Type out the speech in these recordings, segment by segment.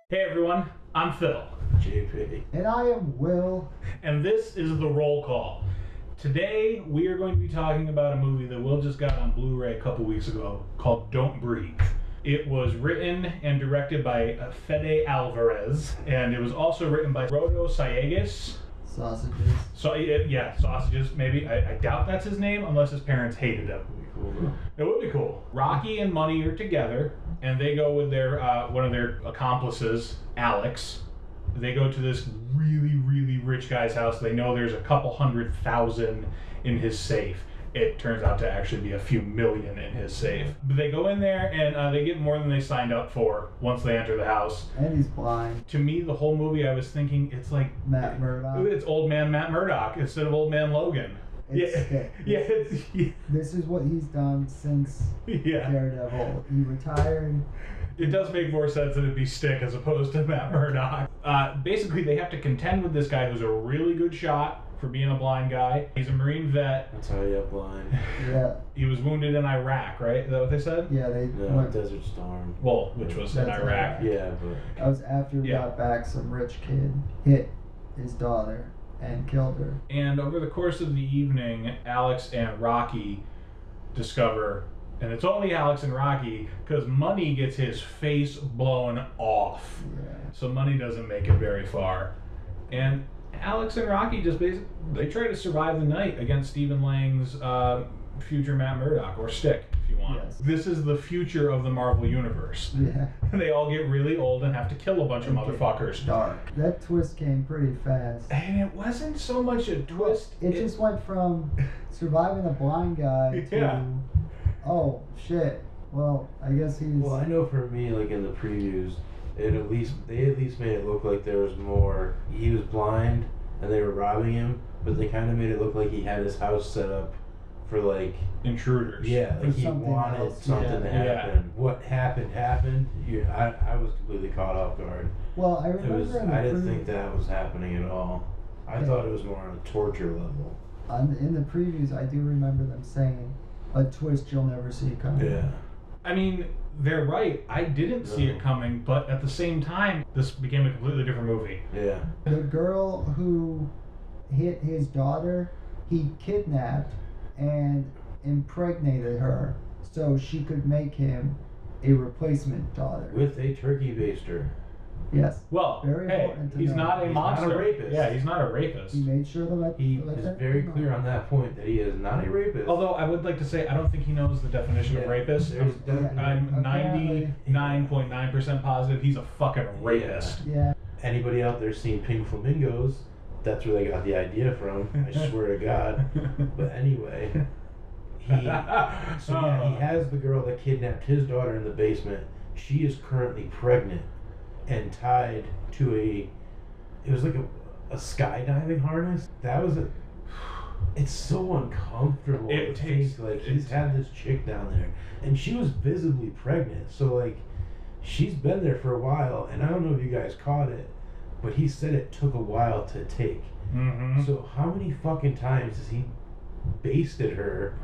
Hey everyone, I'm Phil. JP. And I am Will. And this is the roll call. Today we are going to be talking about a movie that Will just got on Blu-Ray a couple weeks ago called Don't Breathe. It was written and directed by Fede Alvarez, and it was also written by Rodo Sayegas. Sausages. So yeah, Sausages maybe. I doubt that's his name unless his parents hated him. It would be cool. Rocky and Money are together, and they go with their one of their accomplices, Alex. They go to this really, really rich guy's house. They know there's a couple $100,000 in his safe. It turns out to actually be a few million in his safe. But they go in there and they get more than they signed up for once they enter the house. And he's blind. To me, the whole movie, I was thinking it's like Matt Murdock. It's old man Matt Murdock instead of old man Logan. This is what he's done since Daredevil. He retired. It does make more sense that it'd be Stick as opposed to Matt Murdock. Basically, they have to contend with this guy who's a really good shot for being a blind guy. He's a Marine vet. That's how you got blind. Yeah. He was wounded in Iraq, right? Is that what they said? Yeah, they went. Desert Storm. Well, which was in Iraq. Yeah, but That was after he got back. Some rich kid hit his daughter and killed her. And over the course of the evening, Alex and Rocky discover, and it's only Alex and Rocky, because Money gets his face blown off. Yeah. So Money doesn't make it very far. And Alex and Rocky just basically, they try to survive the night against Stephen Lang's future Matt Murdock, or Stick, if you want. Yes. This is the future of the Marvel Universe. Yeah. They all get really old and have to kill a bunch of motherfuckers. Dark. That twist came pretty fast. And it wasn't so much a twist. It just went from surviving a blind guy to, oh shit. Well, I guess he's. well, I know for me, like in the previews, they at least made it look like there was more. He was blind and they were robbing him, but they kind of made it look like he had his house set up for like Intruders. Yeah, like For he something wanted else. something to happen. What happened. I was completely caught off guard. Well, I remember I didn't think that was happening at all. I thought it was more on a torture level. In the previews, I do remember them saying a twist you'll never see coming. Yeah. I mean, they're right. I didn't see it coming, but at the same time, this became a completely different movie. Yeah. The girl who hit his daughter, he kidnapped and impregnated her so she could make him a replacement daughter. With a turkey baster. Yes. Well, Very hey, important to he's know. not a He's not monster. a rapist. Yeah, he's not a rapist. He made sure that He is very clear on that point that he is not a rapist. Although I would like to say, I don't think he knows the definition of rapist. there's definitely- I'm Apparently. 99.9% positive he's a fucking rapist. Yeah. Anybody out there seen Pink Flamingos? That's where they got the idea from. I swear to God. But anyway, he has the girl that kidnapped his daughter in the basement. She is currently pregnant and tied to it was like a skydiving harness. It's so uncomfortable to think, like, he's had this chick down there and she was visibly pregnant, so like she's been there for a while, and I don't know if you guys caught it, but he said it took a while to take. Mm-hmm. So how many fucking times has he basted her?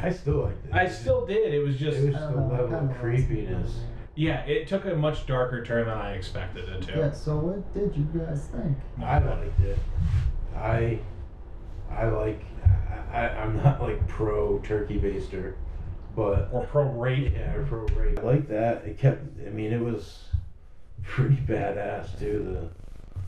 I still liked it. I still did. It was just the level of creepiness. yeah, it took a much darker turn than I expected it to. Yeah, so what did you guys think? I liked it. I'm not like pro turkey baster, but Or pro rape. yeah, or pro rape. I like that. It was pretty badass too.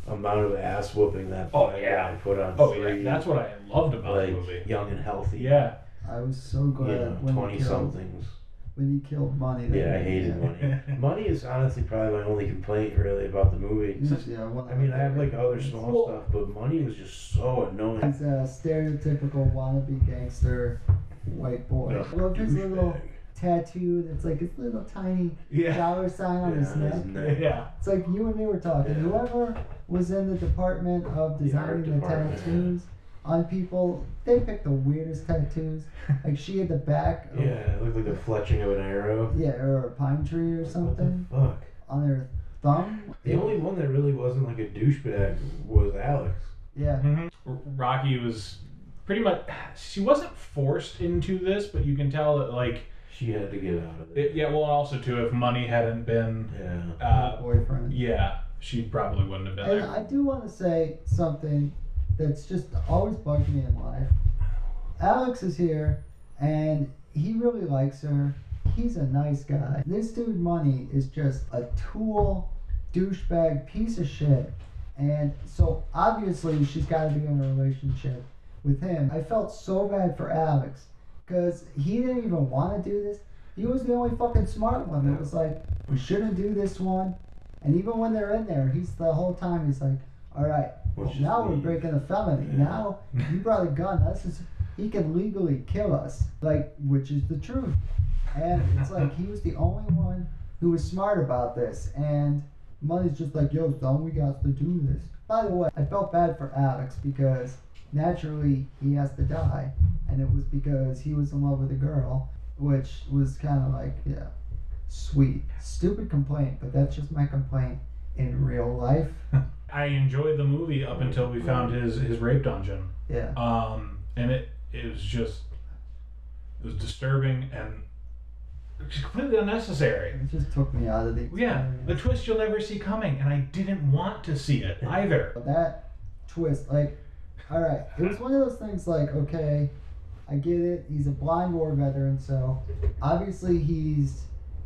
The amount of ass whooping that guy put on. Oh three, yeah, that's what I loved about like the movie. young and healthy. Yeah. I was so glad when 20 he killed somethings. when he killed Money. Yeah, I hated Money. Money is honestly probably my only complaint really about the movie. Yeah, I have like other small stuff, but Money was just so annoying. He's a stereotypical wannabe gangster white boy. Ugh, I love his douchebag. little tattoo that's like his little tiny dollar sign on his neck. Yeah. It's like you and me were talking. Yeah. Whoever was in the department of The art designing the department, tattoos on people, they picked the weirdest tattoos. Like she had the back of, Yeah, it looked like the fletching of an arrow. yeah, or a pine tree or something What the fuck? on her thumb. The only one that really wasn't like a douchebag was Alex. Yeah. Mm-hmm. Rocky was pretty much, she wasn't forced into this, but you can tell that like She had to get out of it. Yeah, well, also too, if money hadn't been, Her boyfriend. yeah, she probably wouldn't have been And there. I do want to say something that's just always bugged me in life. Alex is here, and he really likes her. He's a nice guy. This dude, Money, is just a tool, douchebag, piece of shit. And so obviously she's got to be in a relationship with him. I felt so bad for Alex because he didn't even want to do this. He was the only fucking smart one that was like, we shouldn't do this one. And even when they're in there, he's the whole time he's like, all right, well, now we're breaking a felony. Yeah. Now you brought a gun. He can legally kill us, like, which is the truth. And it's like he was the only one who was smart about this. And Money's just like, yo, son, we got to do this. By the way, I felt bad for Alex because naturally he has to die. And it was because he was in love with a girl, which was kind of like, yeah, sweet. Stupid complaint, but that's just my complaint in real life. I enjoyed the movie up until we found his rape dungeon. Yeah. And it was disturbing and completely unnecessary. It just took me out of the experience. Yeah, the twist you'll never see coming, and I didn't want to see it either. That twist, like, alright, it was one of those things like, okay, I get it, he's a blind war veteran, so obviously he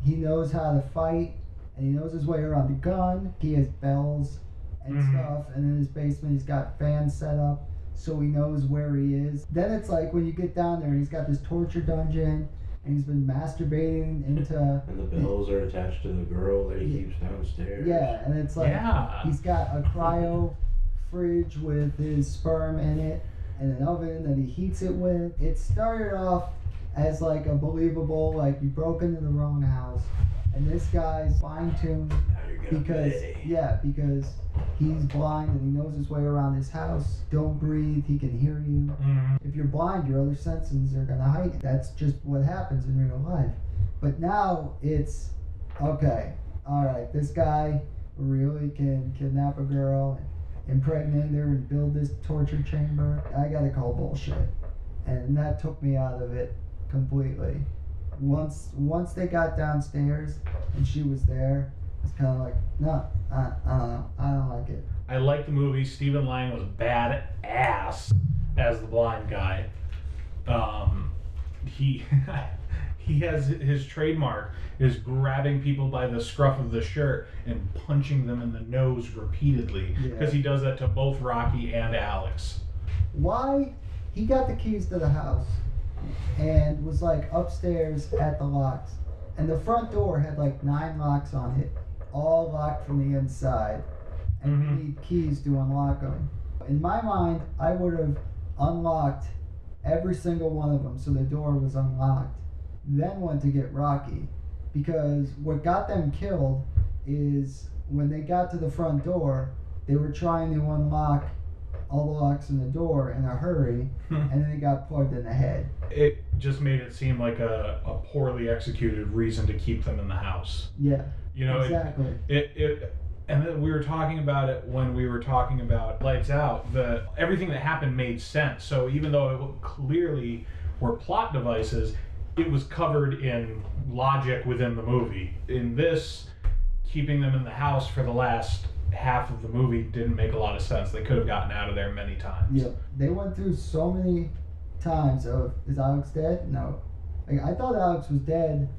knows how to fight, and he knows his way around the gun, he has bells and stuff, and in his basement he's got fans set up, so he knows where he is. Then it's like, when you get down there, and he's got this torture dungeon, and he's been masturbating into... And the bells are attached to the girl that he keeps downstairs. Yeah, and it's like, he's got a cryo fridge with his sperm in it, and an oven that he heats it with. It started off as like a believable, like, you broke into the wrong house, and this guy's fine-tuned because he's blind and he knows his way around his house. Don't breathe, he can hear you. If you're blind, your other senses are gonna heighten. That's just what happens in real life. But now it's, okay, alright, this guy really can kidnap a girl and impregnate her and build this torture chamber. I gotta call bullshit. And that took me out of it completely. Once they got downstairs and she was there, it's kind of like, no, I don't know, I don't like it. I liked the movie. Stephen Lang was badass as the blind guy. He has his trademark is grabbing people by the scruff of the shirt and punching them in the nose repeatedly, because he does that to both Rocky and Alex. Why? He got the keys to the house and was like upstairs at the locks, and the front door had like 9 locks on it, all locked from the inside, and you need keys to unlock them. In my mind, I would have unlocked every single one of them so the door was unlocked, then went to get Rocky, because what got them killed is when they got to the front door, they were trying to unlock all the locks in the door in a hurry, and then they got plugged in the head. It just made it seem like a poorly executed reason to keep them in the house. Yeah, you know, exactly. And then we were talking about it when we were talking about Lights Out. Everything that happened made sense. So even though it clearly were plot devices, it was covered in logic within the movie. In this, keeping them in the house for the last half of the movie didn't make a lot of sense. They could have gotten out of there many times. Yep. They went through so many times of, is Alex dead? No. Like, I thought Alex was dead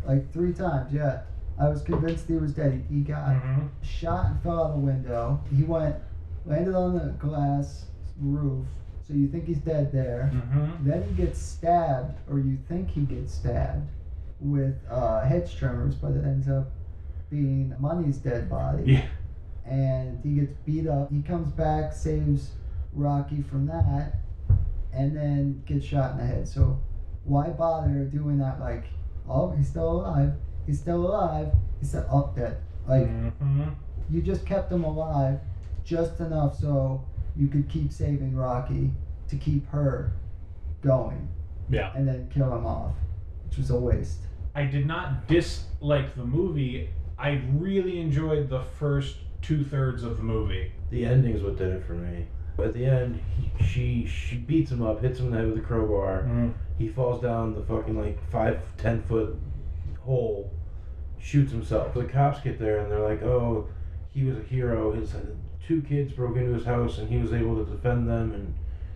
like 3 times, yeah. I was convinced he was dead. He got shot and fell out the window. He landed on the glass roof, so you think he's dead there. Then he gets stabbed, or you think he gets stabbed, with hedge trimmers, but it ends up being Money's dead body. Yeah. And he gets beat up. He comes back, saves Rocky from that, and then gets shot in the head. So why bother doing that? Like, oh, he's still alive. He's still alive. He's still up dead. Like, you just kept him alive just enough so you could keep saving Rocky to keep her going. Yeah. And then kill him off, which was a waste. I did not dislike the movie. I really enjoyed the first 2/3 of the movie. The ending's what did it for me. At the end, she beats him up, hits him in the head with a crowbar. Mm. He falls down the fucking like 5-10 foot hole, shoots himself. The cops get there and they're like, oh, he was a hero. His 2 kids broke into his house and he was able to defend them and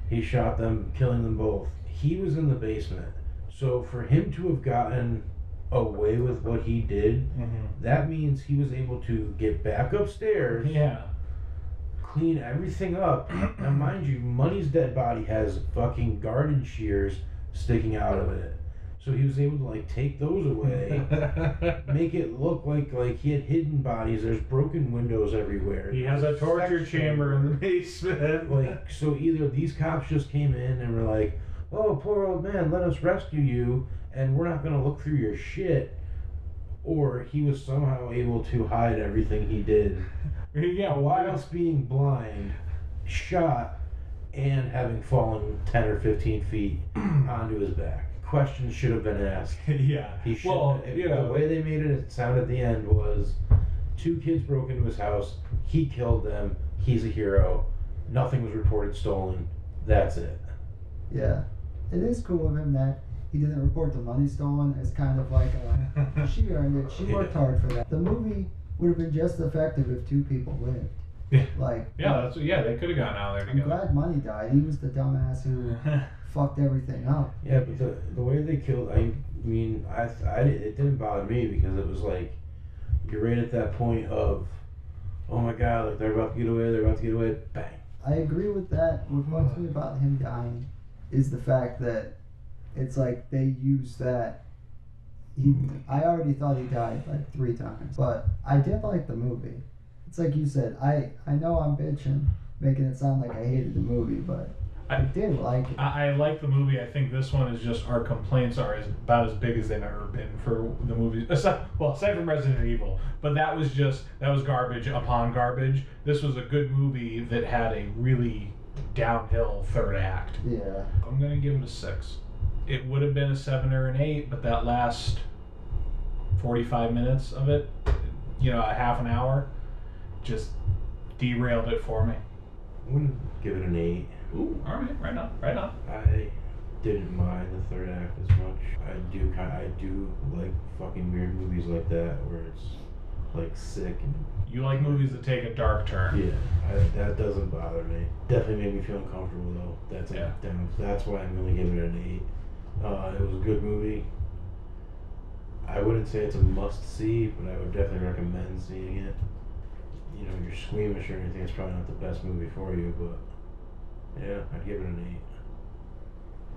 he shot them, killing them both. He was in the basement. So for him to have gotten away with what he did, that means he was able to get back upstairs. Yeah. Clean everything up. Now, mind you, Money's dead body has fucking garden shears sticking out of it. So he was able to like take those away, make it look like he had hidden bodies. There's broken windows everywhere. He has a torture chamber in the basement. Like, so either these cops just came in and were like, "Oh, poor old man, let us rescue you, and we're not gonna look through your shit," or he was somehow able to hide everything he did. Yeah, Whilst being blind, shot, and having fallen 10 or 15 feet onto his back. Questions should have been asked. Yeah. He should. Well, you know, the way they made it sound at the end was 2 kids broke into his house. He killed them. He's a hero. Nothing was reported stolen. That's it. Yeah. It is cool of him that he didn't report the money stolen. It's kind of like she earned it. She worked hard for that. The movie would have been just effective if 2 people lived. Yeah. Like, they could have gotten out there I'm together. glad Money died. He was the dumbass who fucked everything up. Yeah, but the way they killed, I mean, it didn't bother me because it was like, you're right at that point of, oh my god, like they're about to get away, bang. I agree with that. What bugs me about him dying is the fact that it's like they use that. I already thought he died like 3 times, but I did like the movie. It's like you said, I know I'm bitching, making it sound like I hated the movie, but I did like it. I like the movie. I think this one is just, our complaints are about as big as they've ever been for the movies. Aside from Resident Evil, but that was garbage upon garbage. This was a good movie that had a really downhill 3rd act. Yeah. I'm gonna give it a 6. It would have been a 7 or an 8, but that last 45 minutes of it, a half an hour, just derailed it for me. I wouldn't give it an 8. Ooh, all right, right on. I didn't mind the 3rd act as much. I do like fucking weird movies like that where it's like sick and. You like movies that take a dark turn. Yeah, that doesn't bother me. Definitely made me feel uncomfortable though. That's why I'm gonna give it an 8. It was a good movie. I wouldn't say it's a must see, but I would definitely recommend seeing it. You're squeamish or anything, it's probably not the best movie for you, but yeah, I'd give it an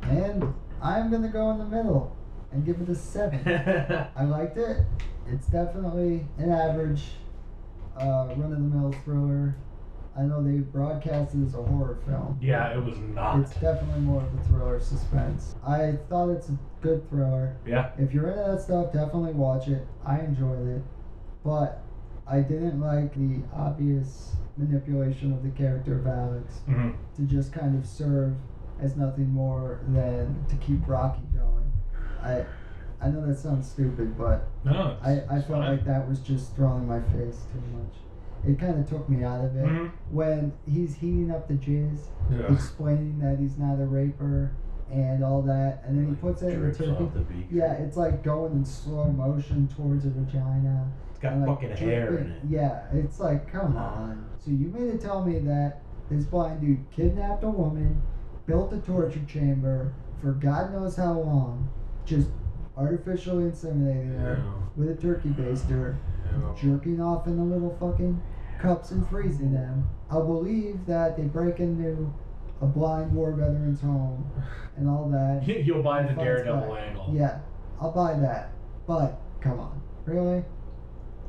8. And I'm gonna go in the middle and give it a 7. I liked it. It's definitely an average run-of-the-mill thriller. I know they broadcast it as a horror film. Yeah, it was not. It's definitely more of a thriller suspense. I thought it's a good thriller. Yeah. If you're into that stuff, definitely watch it. I enjoyed it. But I didn't like the obvious manipulation of the character of Alex to just kind of serve as nothing more than to keep Rocky going. I know that sounds stupid, but no, I felt like that was just throwing my face too much. It kind of took me out of it. When he's heating up the jizz, explaining that he's not a raper and all that, and then he puts it in the turkey. Yeah, it's like going in slow motion towards a vagina. It's got and fucking hair in it. Yeah, it's like, come on. So you mean to tell me that this blind dude kidnapped a woman, built a torture chamber for God knows how long, just artificially inseminating her with a turkey baster, jerking off in the little fucking cups and freezing them. I'll believe that they break into a blind war veteran's home and all that. You'll buy the Daredevil angle. Yeah, I'll buy that. But come on, really?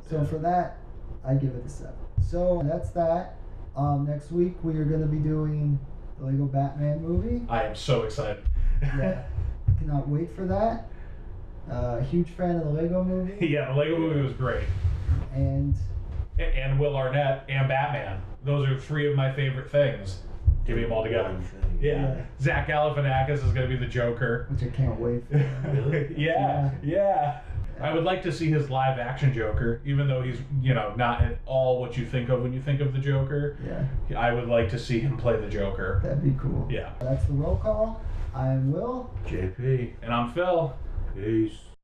So for that, I give it a 7. So that's that. Next week we are going to be doing the Lego Batman movie. I am so excited. Yeah, cannot wait for that. Huge fan of the Lego movie. Yeah, the Lego movie was great. And Will Arnett and Batman. Those are 3 of my favorite things. Give me them all together. Yeah. Zach Galifianakis is going to be the Joker. Which I can't wait for. Really? Yeah. I would like to see his live action Joker, even though he's, not at all what you think of when you think of the Joker. Yeah. I would like to see him play the Joker. That'd be cool. Yeah. That's the roll call. I'm Will. JP. And I'm Phil. Peace.